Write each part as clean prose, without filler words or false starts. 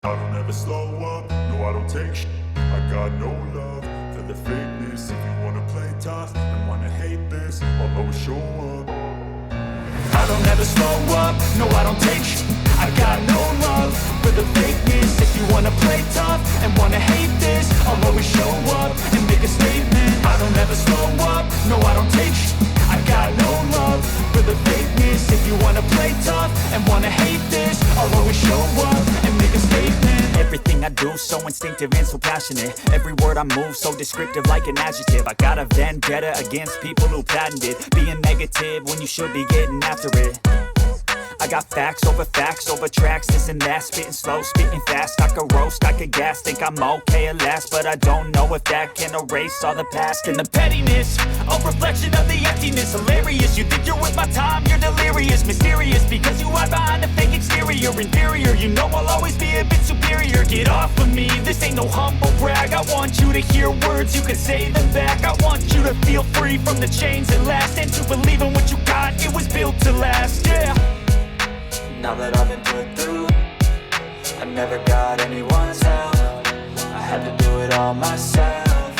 I don't ever slow up, no I don't take sh**. I got no love for the fakeness. If you wanna play tough and wanna hate this, I'll always show up. I don't ever slow up, no I don't take sh**. I got no love for the fakeness. If you wanna play tough and wanna hate this, I'll always show up and make a statement. I don't ever slow up, no I don't take sh**. I got no love for the fakeness. If you wanna play tough and wanna hate this, I'll always show up and make a statement. Everything I do so instinctive and so passionate. Every word I move so descriptive like an adjective. I got a vendetta against people who patented being negative when you should be getting after it. I got facts over tracks, this and that, spitting slow, spitting fast. I could roast, I could gas, think I'm okay at last, but I don't know if that can erase all the past and the pettiness. A reflection of the emptiness, hilarious. You think you're worth my time, you're delirious, mysterious, because you hide behind a fake exterior. Inferior, you know I'll always be a bit superior. Get off of me, this ain't no humble brag. I want you to hear words, you can say them back. I want you to feel free from the chains that last, and to believe in what you got, it was built to last, yeah. Now that I've been put through, I never got anyone's help. I had to do it all myself.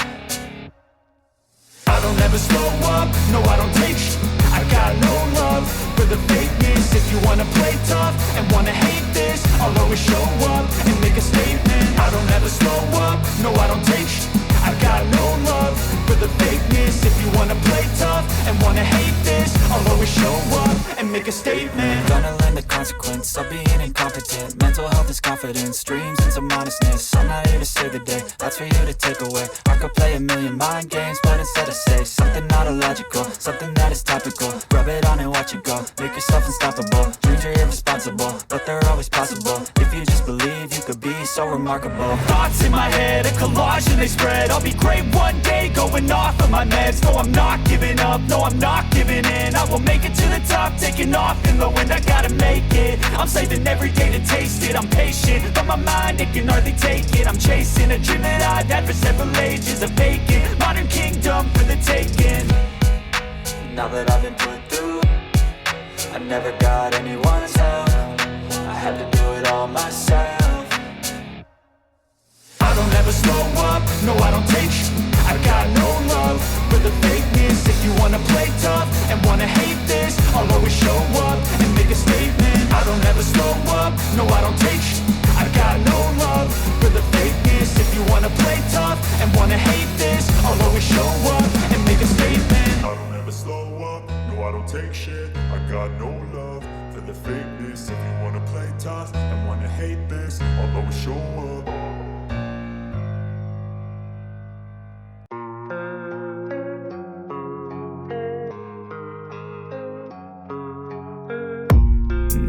I don't ever slow up, no I don't take sh**. I got no love for the fakeness. If you wanna play tough and wanna hate this, I'll always show up and make a statement. I don't ever slow up, no I don't take sh**. I got no love for the fakeness. If you wanna play tough and wanna hate this, I'll always show up and make a statement. Gonna learn the consequence of being incompetent. Mental health is confidence, dreams and some honestness. I'm not here to save the day, that's for you to take away. I could play a million mind games, but instead I say something not illogical, something that is topical. Rub it on and watch it go, make yourself unstoppable. Dreams are irresponsible, but they're always possible. If you just believe, you could be so remarkable. Thoughts in my head, a collage and they spread. I'll be great one day, going off of my meds. No, I'm not giving up, no, I'm not giving in. I will make it to the top, taking off in the wind. I gotta make it, I'm saving every day to taste it. I'm patient, but my mind, it can hardly take it. I'm chasing a dream that I've had for several ages. A vacant, modern kingdom for the taking. Now that I've been put through, I never got anyone's help. I had to do it all myself. I don't ever slow up, no I don't take sh**. I got no love for the fakeness. If you wanna play tough and wanna hate this, I'll always show up and make a statement. I don't ever slow up, no I don't take sh**. I got no love for the fakeness. If you wanna play tough and wanna hate this, I'll always show up and make a statement. I don't ever slow up, no I don't take shit. I got no love for the fakeness. If you wanna play tough and wanna hate this, I'll always show up.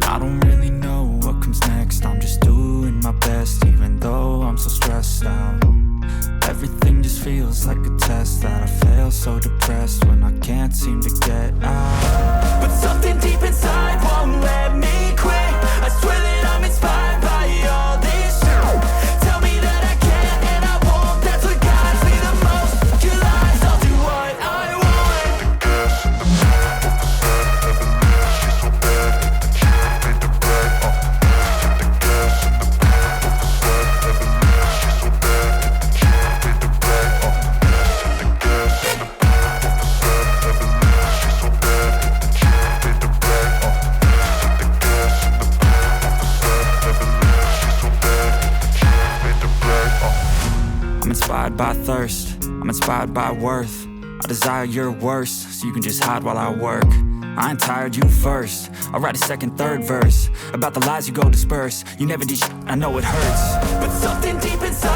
I don't really know what comes next. I'm just doing my best, even though I'm so stressed out. Everything just feels like a test that I fail, so depressed when I can't seem to get out. But something deep inside won't let me quit. I swear that I'm inspired by all this shit. Tell me that I can and I won't. That's what guides me the most. Your lies, I'll do what I want. I'm inspired by thirst, I'm inspired by worth. I desire your worst, so you can just hide while I work. I ain't tired, you first. I'll write a second, third verse about the lies you go disperse. You never did shit, I know it hurts. But something deep inside